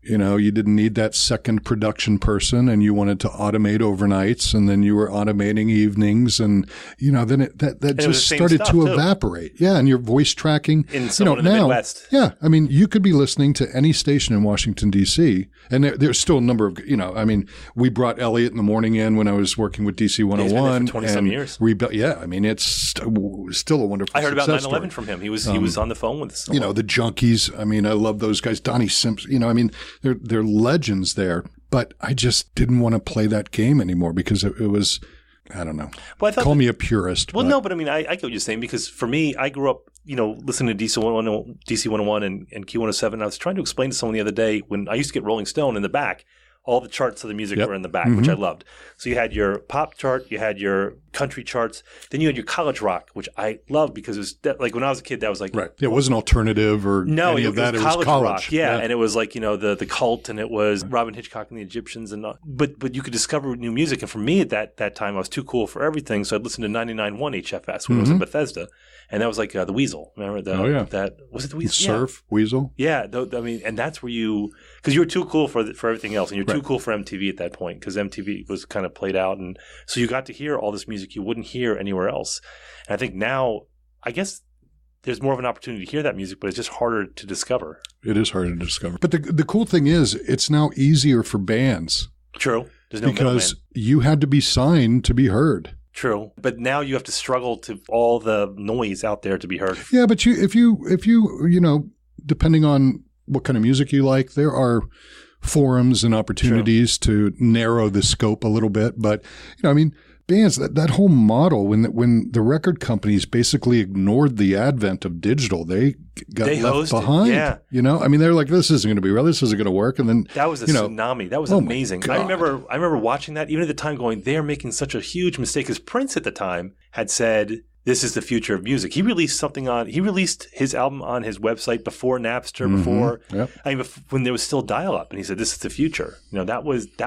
You know, you didn't need that second production person, and you wanted to automate overnights, and then you were automating evenings, and you know, then that just started to evaporate. Yeah, and your voice tracking in someone in the Midwest. Yeah, I mean, you could be listening to any station in Washington D.C., and there's still a number of, you know, I mean, we brought Elliot in the morning in when I was working with DC 101. He's been there for 20-some years. Yeah, I mean, it's still a wonderful. I heard about 9/11 story from him. He was on the phone with us. You know, the Junkies. I mean, I love those guys. Donnie Simpson. You know, I mean, they're legends there. But I just didn't want to play that game anymore because it was, I don't know. Well, Call me a purist. Well, no, but I mean, I get what you're saying, because for me, I grew up, you know, listening to DC 101 and Q107. And I was trying to explain to someone the other day, when I used to get Rolling Stone in the back, all the charts of the music were in the back, which I loved. So you had your pop chart, you had your country charts, then you had your college rock, which I loved because it was like when I was a kid, that was like right. It wasn't alternative or any of that. It was college rock, yeah, and it was like, you know, the Cult, and it was Robin Hitchcock and the Egyptians, and but you could discover new music. And for me at that time, I was too cool for everything, so I'd listen to 99.1 HFS when it was in Bethesda, and that was like the Weasel. Remember that? That was it. The Weasel. Surf Weasel. Yeah, I mean, and that's where because you were too cool for everything else, and you're too cool for MTV at that point, because MTV was kind of played out, and so you got to hear all this music you wouldn't hear anywhere else. And I think now, I guess there's more of an opportunity to hear that music, but it's just harder to discover. It is harder to discover. But the cool thing is, it's now easier for bands. True. There's no because you had to be signed to be heard. True, but now you have to struggle to all the noise out there to be heard. Yeah, but if you know, depending on what kind of music you like, there are forums and opportunities to narrow the scope a little bit. But, you know, I mean, bands, that whole model, when the record companies basically ignored the advent of digital, they got left behind. Yeah. You know, I mean, they're like, this isn't going to be real. This isn't going to work. And then that was a tsunami. That was amazing. I remember watching that, even at the time, going, they're making such a huge mistake, because Prince at the time had said, this is the future of music. He released his album on his website before Napster, when there was still dial-up, and he said, this is the future. You know, that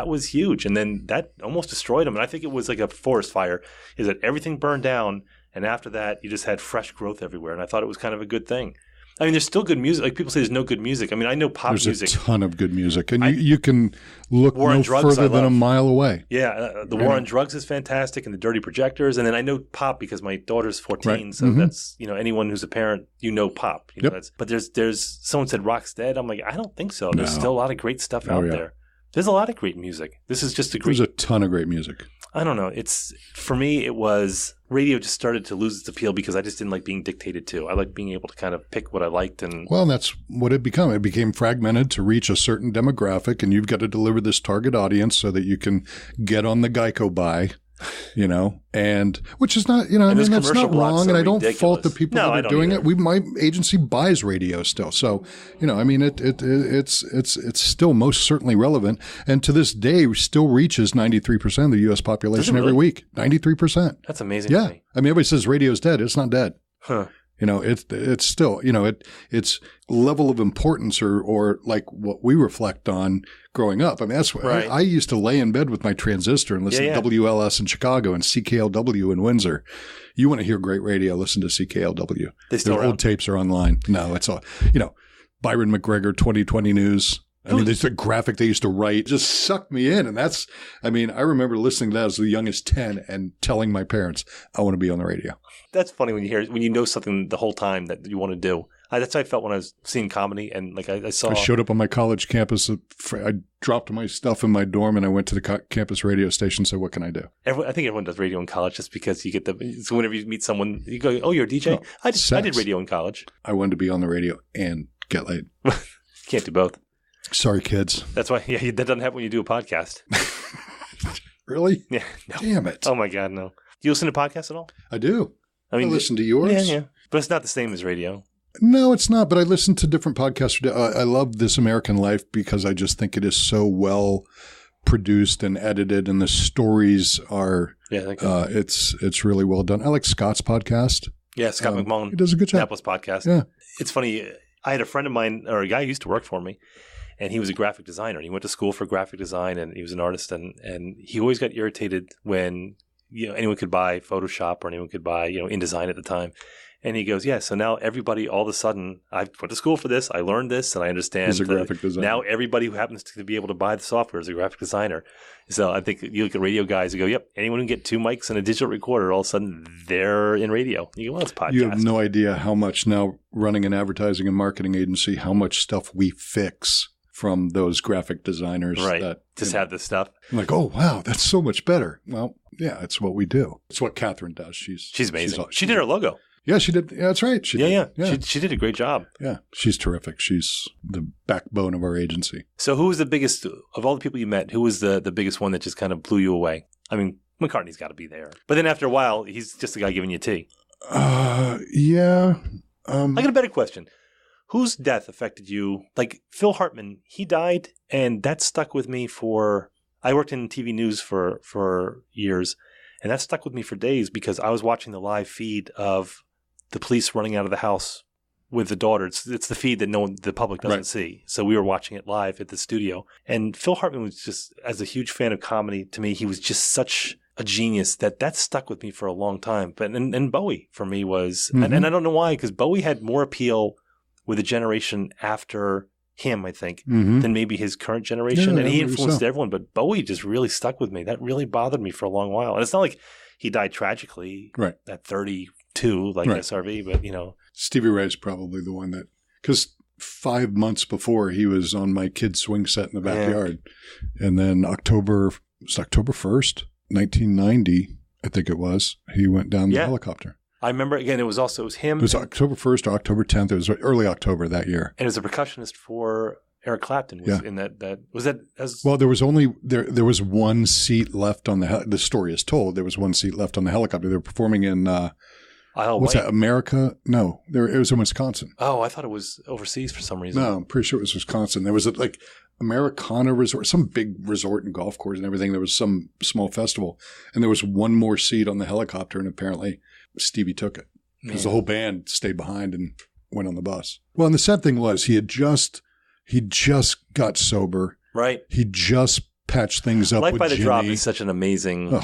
was huge. And then that almost destroyed him. And I think it was like a forest fire, is that everything burned down, and after that, you just had fresh growth everywhere. And I thought it was kind of a good thing. I mean, there's still good music. Like, people say there's no good music. I mean, I know pop music. There's a ton of good music. And you can look no further than a mile away. Yeah. The War on Drugs is fantastic, and the Dirty Projectors. And then I know pop because my daughter's 14. Right. So that's, you know, anyone who's a parent, you know pop. You know, but there's someone said rock's dead. I'm like, I don't think so. There's still a lot of great stuff out there. There's a lot of great music. This is just There's a ton of great music. I don't know. For me, it was radio just started to lose its appeal because I just didn't like being dictated to. I like being able to kind of pick what I liked. Well, that's what it became. It became fragmented to reach a certain demographic, and you've got to deliver this target audience so that you can get on the Geico buy. You know, and which is not, you know, I mean, that's not wrong. And I don't fault the people that are doing it. My agency buys radio still. So, you know, I mean, it's still most certainly relevant. And to this day, still reaches 93% of the U.S. population every week. 93%. That's amazing. Yeah. To me. I mean, everybody says radio's dead. It's not dead. Huh. You know, it's still, you know, its level of importance or like what we reflect on growing up. I mean, that's what I used to lay in bed with my transistor and listen to WLS in Chicago and CKLW in Windsor. You want to hear great radio, listen to CKLW. Their old tapes are online. No, it's all, you know, Byron McGregor, 2020 News. I mean, there's a graphic they used to write, just sucked me in. And I remember listening to that as the young as 10 and telling my parents, I want to be on the radio. That's funny when you know something the whole time that you want to do. That's how I felt when I was seeing comedy. And like I showed up on my college campus. I dropped my stuff in my dorm and I went to the campus radio station and said, what can I do? I think everyone does radio in college just because you get so whenever you meet someone, you go, oh, you're a DJ? I did radio in college. I wanted to be on the radio and get laid. Can't do both. Sorry, kids. That's why, that doesn't happen when you do a podcast. Really? Yeah. No. Damn it. Oh, my God, no. Do you listen to podcasts at all? I do. I listen to yours. Yeah. But it's not the same as radio. No, it's not. But I listen to different podcasts. I love This American Life because I just think it is so well produced and edited, and the stories are. Yeah, it's really well done. I like Scott's podcast. Yeah, Scott McMullen. He does a good job. Annapolis podcast. Yeah, it's funny. I had a friend of mine, or a guy who used to work for me, and he was a graphic designer. And he went to school for graphic design, and he was an artist, and he always got irritated when anyone could buy Photoshop or anyone could buy InDesign at the time. And he goes, yeah, so now everybody, all of a sudden, I went to school for this, I learned this, and I understand. He's a graphic designer. Now everybody who happens to be able to buy the software is a graphic designer. So I think you look at radio guys and go, yep, anyone who can get 2 mics and a digital recorder, all of a sudden they're in radio. You go, well, it's podcast. You have no idea how much now running an advertising and marketing agency, how much stuff we fix from those graphic designers. Right. That just have this stuff. I'm like, oh, wow, that's so much better. Well, yeah, it's what we do. It's what Catherine does. She's amazing. She did her logo. Yeah, she did. Yeah, that's right. She did. She did a great job. Yeah, she's terrific. She's the backbone of our agency. So who was the biggest, of all the people you met, who was the biggest one that just kind of blew you away? I mean, McCartney's got to be there. But then after a while, he's just the guy giving you tea. Yeah. I got a better question. Whose death affected you? Like Phil Hartman, he died, and that stuck with me I worked in TV news for years, and that stuck with me for days because I was watching the live feed of the police running out of the house with the daughter. It's the feed that the public doesn't see. So we were watching it live at the studio. And Phil Hartman was just, as a huge fan of comedy, to me, he was just such a genius that stuck with me for a long time. But and Bowie for me was, and I don't know why, because Bowie had more appeal with a generation after him, I think, than maybe his current generation. Yeah, and he influenced everyone, but Bowie just really stuck with me. That really bothered me for a long while. And it's not like he died tragically at 32, like SRV, but Stevie Ray's probably the one that, because 5 months before he was on my kid's swing set in the backyard. And then October 1st, 1990, I think it was, he went down the helicopter. I remember, again, it was him. It was October 1st or October 10th. It was early October that year. And it was a percussionist for Eric Clapton. In that was that as well. There was only there was one seat left on the story is told. There was one seat left on the helicopter. They were performing in what's that? America? No, it was in Wisconsin. Oh, I thought it was overseas for some reason. No, I'm pretty sure it was Wisconsin. There was like Americana Resort, some big resort and golf course and everything. There was some small festival, and there was one more seat on the helicopter, and apparently Stevie took it because the whole band stayed behind and went on the bus. Well, and the sad thing was he just got sober. Right. He just patched things up. Life with by the Jimmy. Drop is such an amazing.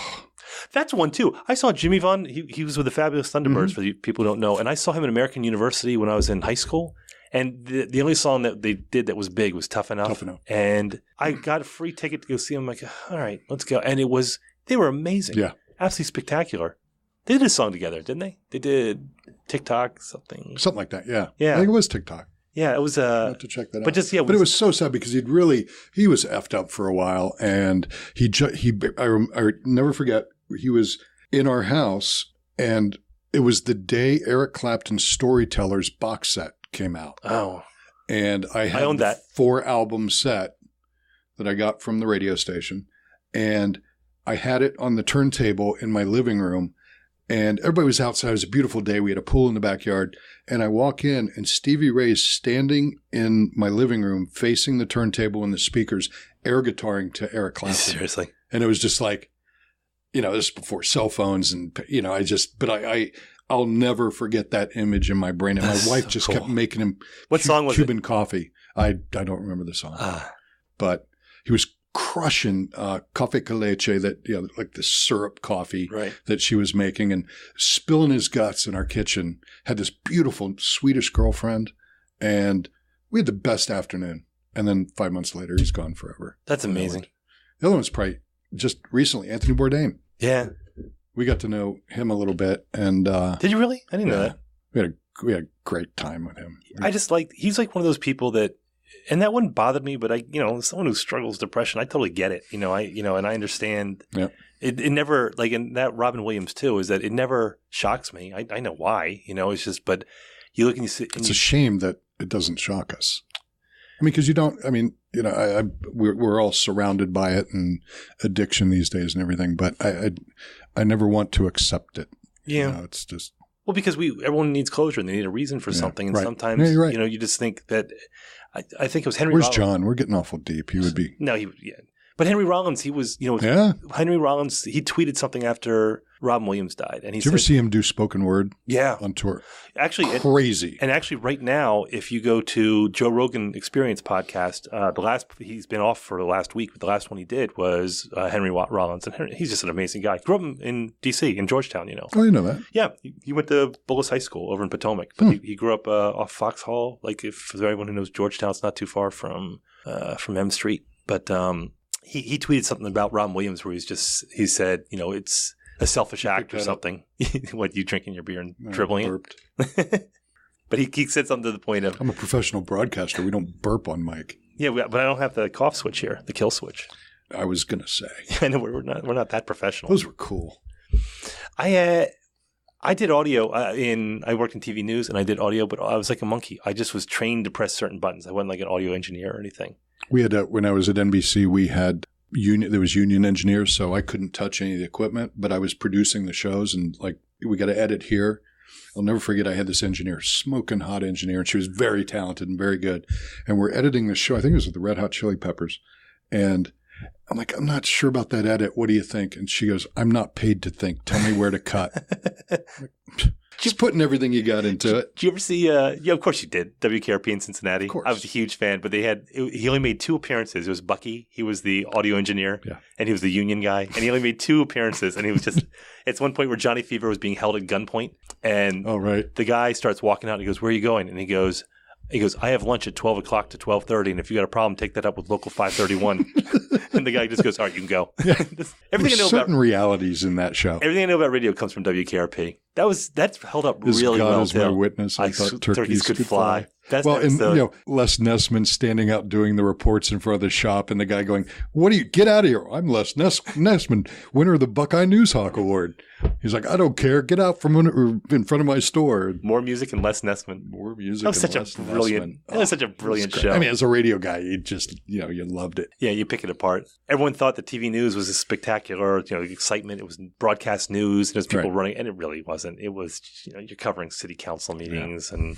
That's one too. I saw Jimmy Vaughn. He was with the Fabulous Thunderbirds for the people who don't know, and I saw him at American University when I was in high school. And the only song that they did that was big was Tough Enough. And I got a free ticket to go see him. I'm like, all right, let's go. And they were amazing. Yeah. Absolutely spectacular. They did a song together, didn't they? They did TikTok, something like that. Yeah. I think it was TikTok. Yeah, it was. I have to check that out. But it was so sad because he was effed up for a while, and I never forget. He was in our house, and it was the day Eric Clapton's Storytellers box set came out. Oh, and I owned that 4-album set that I got from the radio station, and I had it on the turntable in my living room. And everybody was outside. It was a beautiful day. We had a pool in the backyard. And I walk in, and Stevie Ray's standing in my living room facing the turntable and the speakers, air guitaring to Eric Clapton. Seriously. And it was just like, this is before cell phones. And, I'll never forget that image in my brain. And my wife just kept making him song was Cuban coffee. I don't remember the song. But he was crushing cafe con leche, that like the syrup coffee that she was making, and spilling his guts in our kitchen. Had this beautiful Swedish girlfriend, and we had the best afternoon. And then 5 months later, he's gone forever. That's amazing. The other one's probably just recently, Anthony Bourdain. Yeah, we got to know him a little bit, and did you really? I didn't know that. We had a great time with him. I just he's like one of those people that. And that wouldn't bother me, but someone who struggles with depression, I totally get it. And I understand. Yeah. It never, like in that Robin Williams too, is that it never shocks me. I know why. It's just, but you look and you see. It's a shame that it doesn't shock us. I mean, because you don't. I mean, we're all surrounded by it and addiction these days and everything. But I never want to accept it. Yeah, it's just. Well, because everyone needs closure and they need a reason for something, and sometimes you're right. You just think that. I think it was Henry. Where's John? We're getting awful deep. He would be. No, he. Yeah. But Henry Rollins, he was, Henry Rollins, he tweeted something after Robin Williams died. And he Did you ever see him do spoken word on tour? Actually, crazy. And actually, right now, if you go to Joe Rogan Experience podcast, he's been off for the last week, but the last one he did was Henry Rollins. And he's just an amazing guy. Grew up in D.C., in Georgetown, Oh, you know that? Yeah. He went to Bullis High School over in Potomac. But he grew up off Foxhall. Like, for everyone who knows Georgetown, it's not too far from M Street. But he tweeted something about Robin Williams where he said, it's a selfish act or something. What, you drinking your beer and dribbling it? But he said something to the point of, I'm a professional broadcaster. We don't burp on mic. Yeah, but I don't have the cough switch here, the kill switch. I was going to say. I know we're not that professional. Those were cool. I did audio I worked in TV news and I did audio, but I was like a monkey. I just was trained to press certain buttons. I wasn't like an audio engineer or anything. We had when I was at NBC, we had there was union engineers, so I couldn't touch any of the equipment, but I was producing the shows and like, we got to edit here. I'll never forget, I had this engineer, smoking hot engineer, and she was very talented and very good. And we're editing the show. I think it was with the Red Hot Chili Peppers. And I'm like, I'm not sure about that edit. What do you think? And she goes, I'm not paid to think. Tell me where to cut. Just putting everything you got into it. Did you ever see, of course you did, WKRP in Cincinnati? Of course. I was a huge fan, but he only made 2 appearances. It was Bucky. He was the audio engineer, and he was the union guy. And he only made 2 appearances, and he was just, it's one point where Johnny Fever was being held at gunpoint, and the guy starts walking out, and he goes, where are you going? And he goes, I have lunch at 12 o'clock to 12:30, and if you got a problem, take that up with local 531. And the guy just goes, all right, you can go. Yeah. Everything I know certain realities in that show. Everything I know about radio comes from WKRP. That's held up As really God well. is my witness. I thought turkeys could fly. That's well, and Les Nessman standing out doing the reports in front of the shop, and the guy going, "What do you get out of here? I'm Les Nessman, winner of the Buckeye Newshawk Award." He's like, "I don't care. Get out from in front of my store." More music and less Nessman. More music. That was such a brilliant. That was such a brilliant show. I mean, as a radio guy, you just you loved it. Yeah, you pick it apart. Everyone thought the TV news was a spectacular, excitement. It was broadcast news, and there's people running, and it really wasn't. It was, you're covering city council meetings, and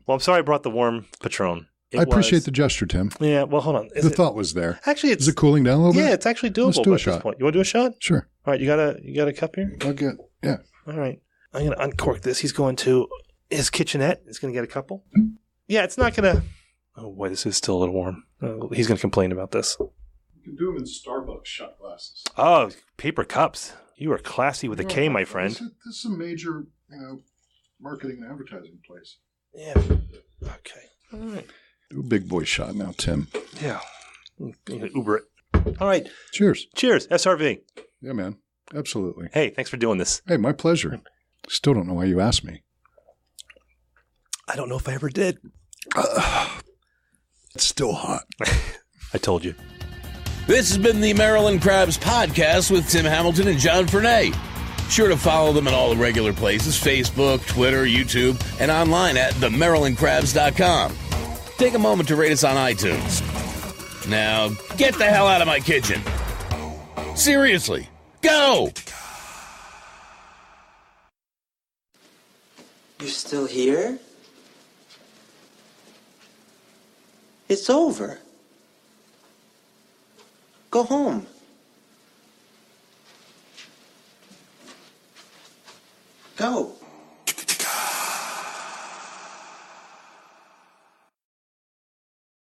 well, I'm sorry I brought the warm Patron. I appreciate the gesture, Tim. Yeah, well, hold on. The thought was there. Actually, is it cooling down a little bit? Yeah, it's actually doable. Let's do a at shot. This point. You want to do a shot? Sure. All right, you got a cup here? I'll get. Yeah. All right. I'm going to uncork this. He's going to his kitchenette. He's going to get a couple. Yeah, it's not going to. Oh boy, this is still a little warm. He's going to complain about this. You can do them in Starbucks shot glasses. Oh, paper cups. You are classy with a K, my friend. This is a major, marketing and advertising place. Yeah. Okay. All right. Do a big boy shot now, Tim. Yeah. Uber it. All right. Cheers. Cheers. SRV. Yeah, man. Absolutely. Hey, thanks for doing this. Hey, my pleasure. Still don't know why you asked me. I don't know if I ever did. It's still hot. I told you. This has been the Maryland Crabs Podcast with Tim Hamilton and John Fernay. Sure to follow them at all the regular places, Facebook, Twitter, YouTube, and online at themarylandcrabs.com. Take a moment to rate us on iTunes. Now, get the hell out of my kitchen. Seriously, go! You're still here? It's over. Go home.